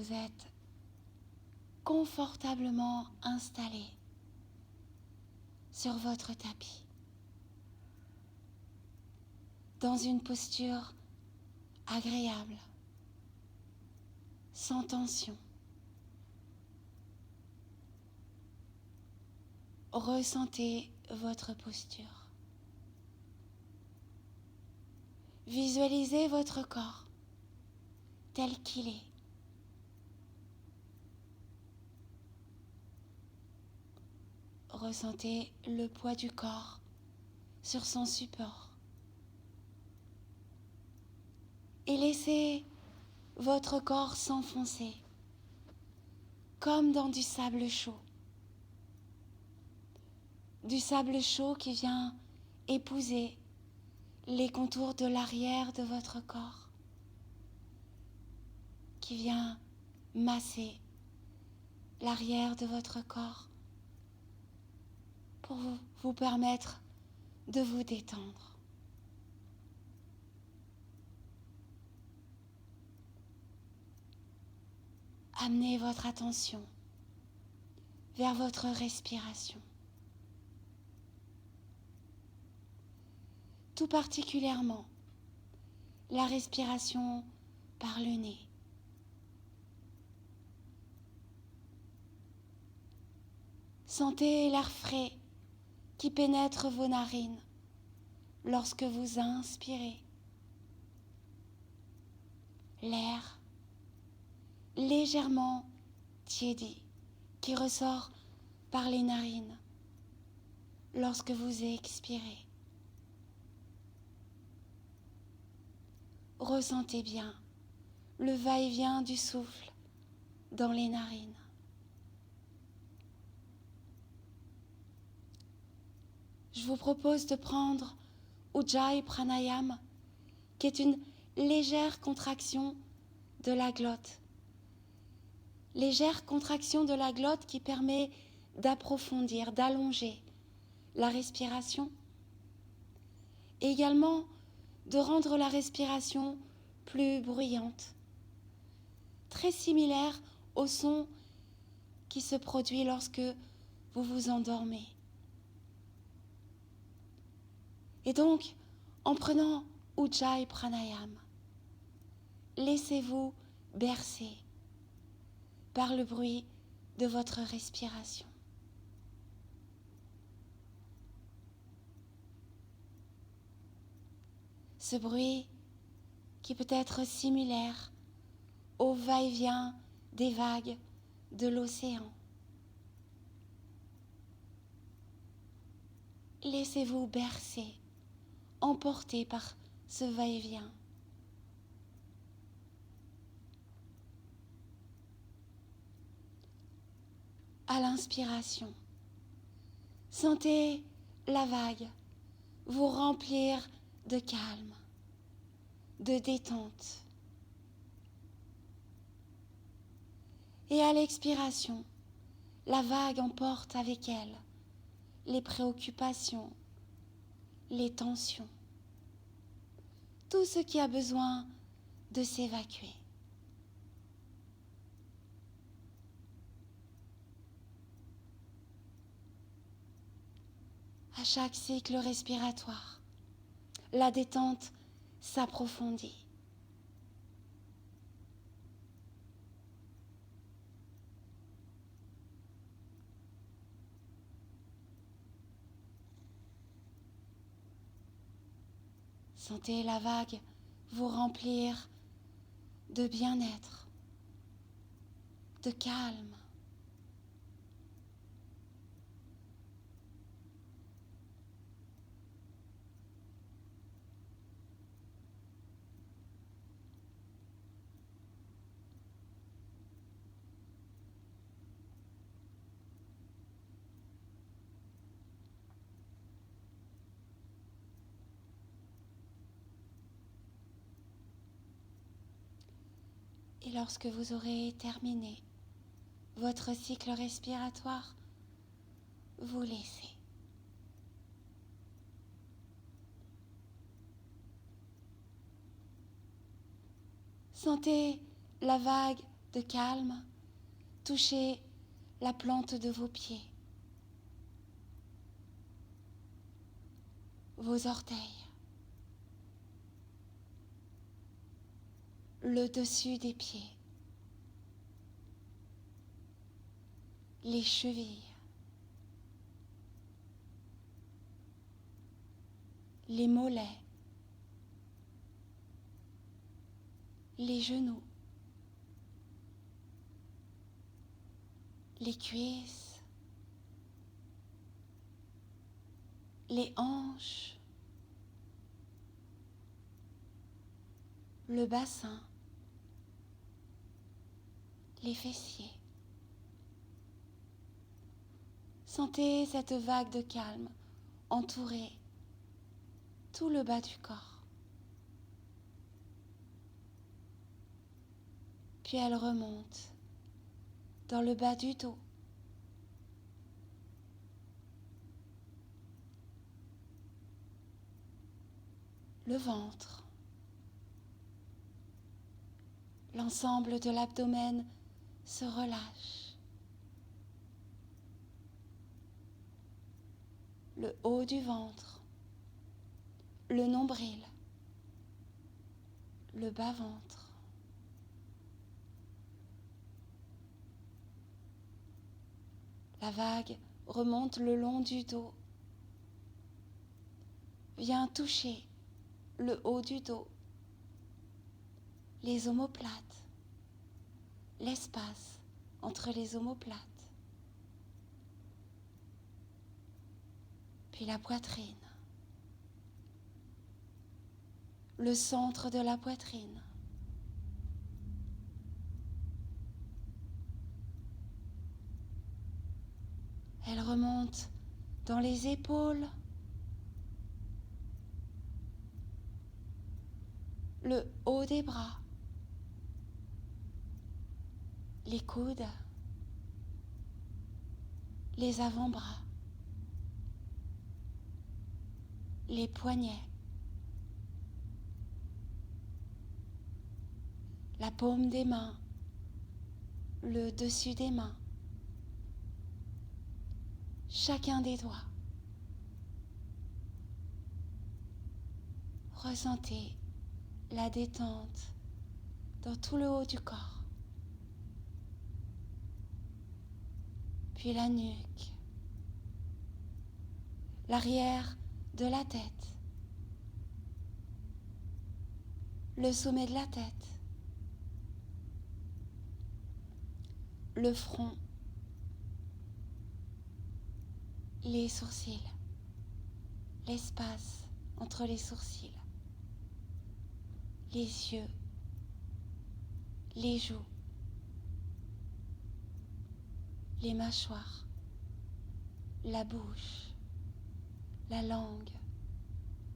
vous êtes confortablement installé sur votre tapis, dans une posture agréable, sans tension. Ressentez votre posture. Visualisez votre corps tel qu'il est. Ressentez le poids du corps sur son support. Et laissez votre corps s'enfoncer comme dans du sable chaud. Du sable chaud qui vient épouser les contours de l'arrière de votre corps, qui vient masser l'arrière de votre corps pour vous permettre de vous détendre. Amenez votre attention vers votre respiration. Tout particulièrement la respiration par le nez. Sentez l'air frais qui pénètre vos narines lorsque vous inspirez. L'air légèrement tiédi qui ressort par les narines lorsque vous expirez. Ressentez bien le va-et-vient du souffle dans les narines. Je vous propose de prendre Ujjayi Pranayama, qui est une légère contraction de la glotte. Légère contraction de la glotte qui permet d'approfondir, d'allonger la respiration et également de rendre la respiration plus bruyante, très similaire au son qui se produit lorsque vous vous endormez. Et donc, en prenant Ujjayi Pranayama, laissez-vous bercer par le bruit de votre respiration. Ce bruit qui peut être similaire au va-et-vient des vagues de l'océan. Laissez-vous bercer, emporté par ce va-et-vient. À l'inspiration, sentez la vague vous remplir de calme, de détente. Et à l'expiration, la vague emporte avec elle les préoccupations, les tensions, tout ce qui a besoin de s'évacuer. À chaque cycle respiratoire, la détente s'approfondit. Sentez la vague vous remplir de bien-être, de calme. Et lorsque vous aurez terminé votre cycle respiratoire, vous laissez. Sentez la vague de calme, touchez la plante de vos pieds, vos orteils, le dessus des pieds, les chevilles, les mollets, les genoux, les cuisses, les hanches, le bassin, les fessiers. Sentez cette vague de calme entourer tout le bas du corps. Puis elle remonte dans le bas du dos. Le ventre. L'ensemble de l'abdomen se relâche. Le haut du ventre. Le nombril. Le bas-ventre. La vague remonte le long du dos, vient toucher le haut du dos, les omoplates, l'espace entre les omoplates, puis la poitrine, le centre de la poitrine. Elle remonte dans les épaules, le haut des bras, les coudes, les avant-bras, les poignets, la paume des mains, le dessus des mains, chacun des doigts. Ressentez la détente dans tout le haut du corps. Puis la nuque, l'arrière de la tête, le sommet de la tête, le front, les sourcils, l'espace entre les sourcils, les yeux, les joues, les mâchoires, la bouche, la langue,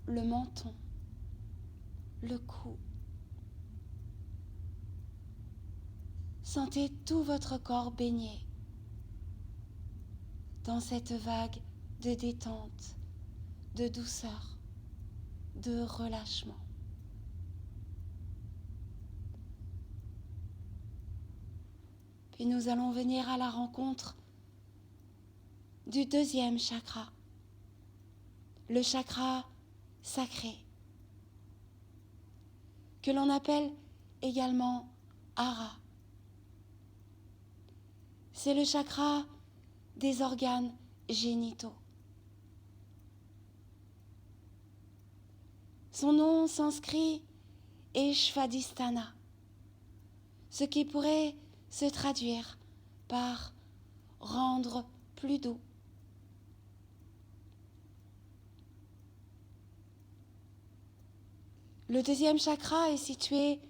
le menton, le cou. Sentez tout votre corps baigné dans cette vague de détente, de douceur, de relâchement. Puis nous allons venir à la rencontre du deuxième chakra, le chakra sacré, que l'on appelle également Hara. C'est le chakra des organes génitaux. Son nom sanskrit est Svadhisthana, ce qui pourrait se traduire par rendre plus doux. Le deuxième chakra est situé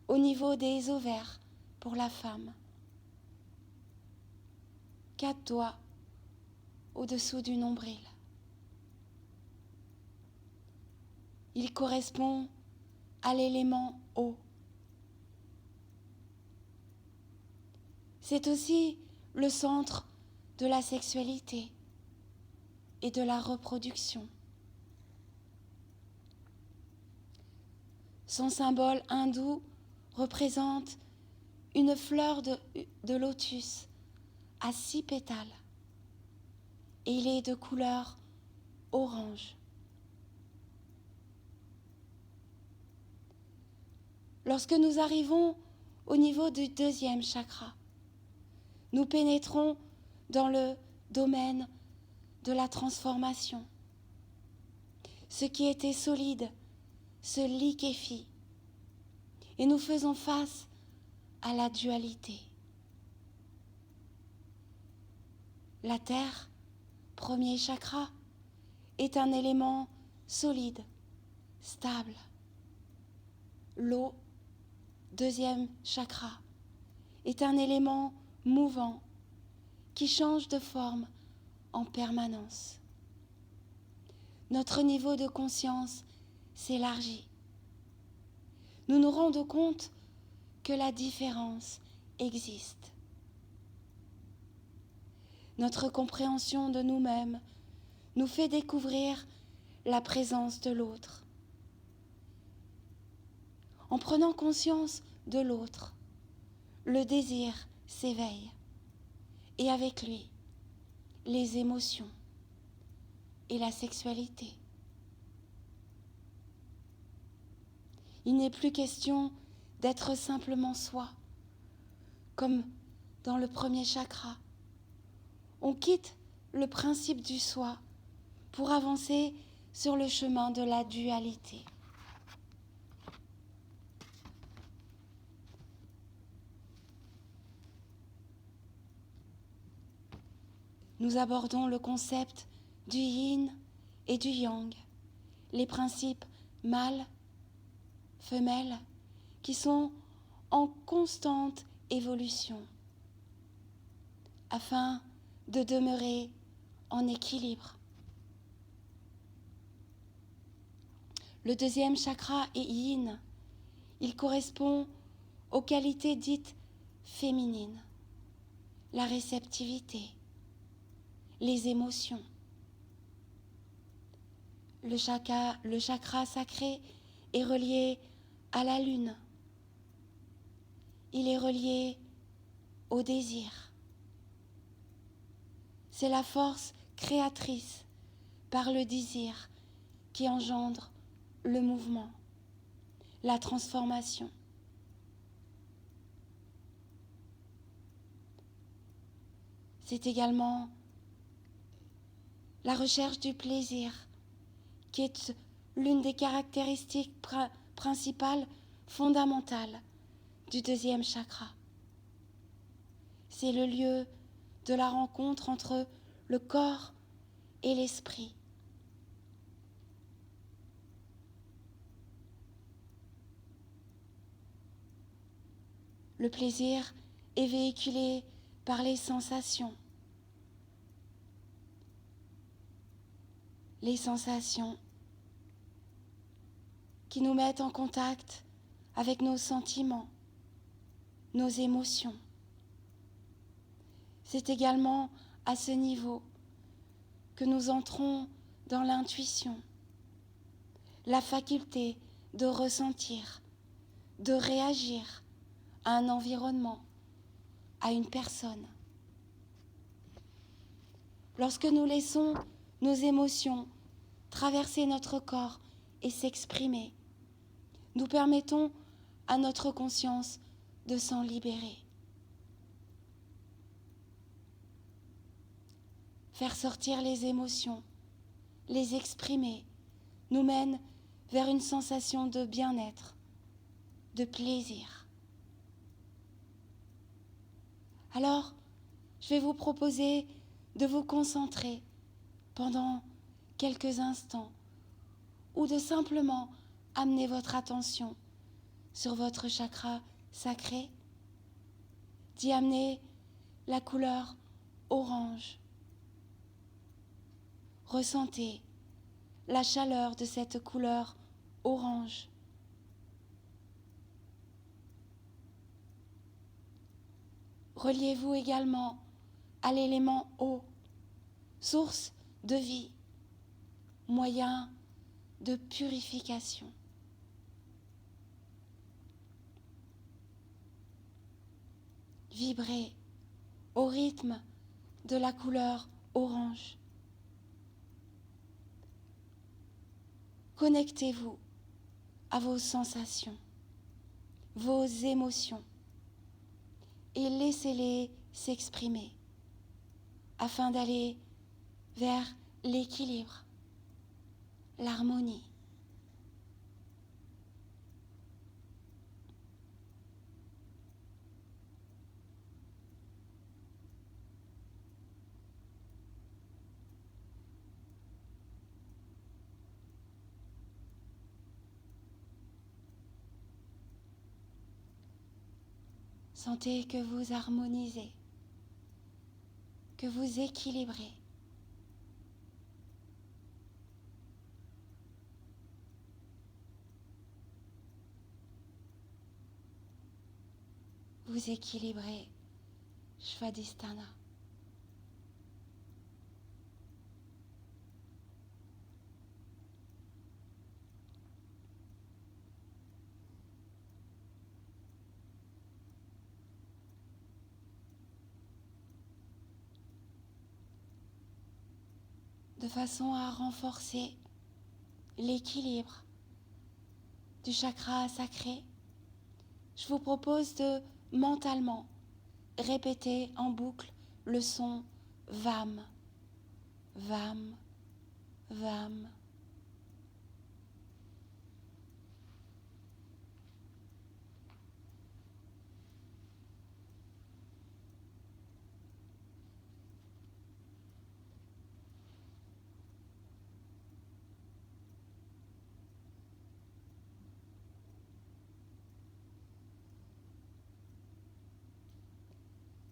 au niveau des ovaires pour la femme. 4 doigts au-dessous du nombril. Il correspond à l'élément eau. C'est aussi le centre de la sexualité et de la reproduction. Son symbole hindou représente une fleur de lotus à 6 pétales et il est de couleur orange. Lorsque nous arrivons au niveau du 2e chakra, nous pénétrons dans le domaine de la transformation. Ce qui était solide se liquéfie et nous faisons face à la dualité. La terre, 1er chakra, est un élément solide, stable. L'eau, 2e chakra, est un élément mouvant qui change de forme en permanence. Notre niveau de conscience s'élargit. Nous nous rendons compte que la différence existe. Notre compréhension de nous-mêmes nous fait découvrir la présence de l'autre. En prenant conscience de l'autre, le désir s'éveille et avec lui, les émotions et la sexualité. Il n'est plus question d'être simplement soi, comme dans le 1er chakra. On quitte le principe du soi pour avancer sur le chemin de la dualité. Nous abordons le concept du yin et du yang, les principes mâle, femelle, qui sont en constante évolution, afin de demeurer en équilibre. Le 2e chakra est yin. Il correspond aux qualités dites féminines, la réceptivité, les émotions. Le chakra sacré est relié à la lune. Il est relié au désir. C'est la force créatrice par le désir qui engendre le mouvement, la transformation. C'est également la recherche du plaisir qui est l'une des caractéristiques principales, fondamentales du 2e chakra. C'est le lieu de la rencontre entre le corps et l'esprit. Le plaisir est véhiculé par les sensations. Les sensations qui nous mettent en contact avec nos sentiments, nos émotions. C'est également à ce niveau que nous entrons dans l'intuition, la faculté de ressentir, de réagir à un environnement, à une personne. Lorsque nous laissons nos émotions traverser notre corps et s'exprimer, nous permettons à notre conscience de s'en libérer. Faire sortir les émotions, les exprimer, nous mène vers une sensation de bien-être, de plaisir. Alors, je vais vous proposer de vous concentrer pendant quelques instants ou de simplement amener votre attention sur votre chakra sacré, d'y amener la couleur orange. Ressentez la chaleur de cette couleur orange. Reliez-vous également à l'élément eau, source de vie, moyen de purification. Vibrez au rythme de la couleur orange. Connectez-vous à vos sensations, vos émotions, et laissez-les s'exprimer afin d'aller vers l'équilibre, l'harmonie. Sentez que vous harmonisez, que vous équilibrez. Vous équilibrez Svadhisthana. De façon à renforcer l'équilibre du chakra sacré, je vous propose de mentalement répéter en boucle le son VAM, VAM, VAM.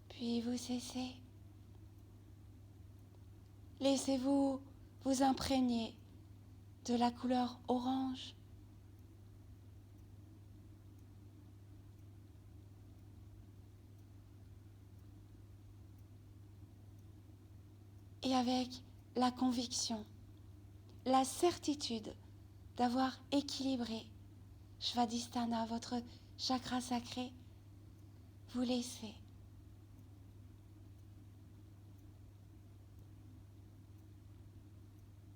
Puis vous cessez. Laissez-vous vous imprégner de la couleur orange. Et avec la conviction, la certitude d'avoir équilibré Svadhisthana, votre chakra sacré, vous laissez.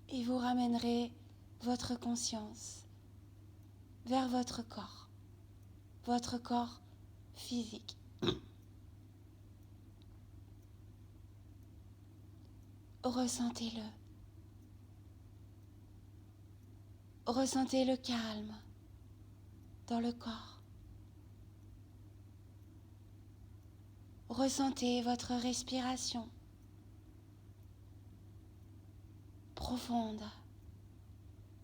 Et vous ramènerez votre conscience vers votre corps physique. Ressentez-le. Ressentez le calme dans le corps. Ressentez votre respiration profonde,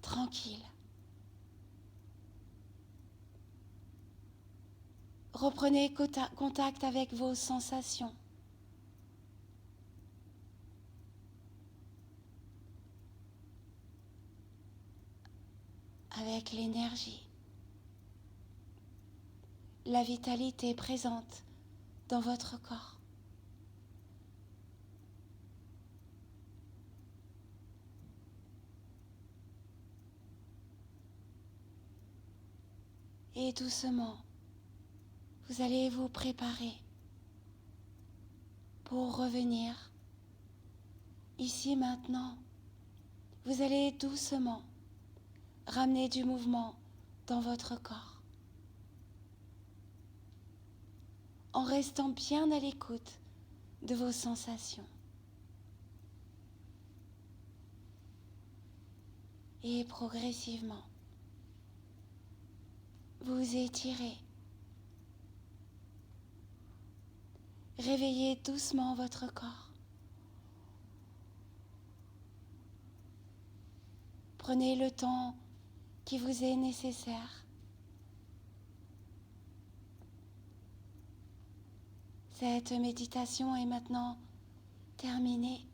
tranquille. Reprenez contact avec vos sensations. Avec l'énergie, la vitalité présente dans votre corps. Et doucement, vous allez vous préparer pour revenir ici maintenant. Vous allez doucement ramener du mouvement dans votre corps, en restant bien à l'écoute de vos sensations. Et progressivement, vous étirez. Réveillez doucement votre corps. Prenez le temps qui vous est nécessaire. Cette méditation est maintenant terminée.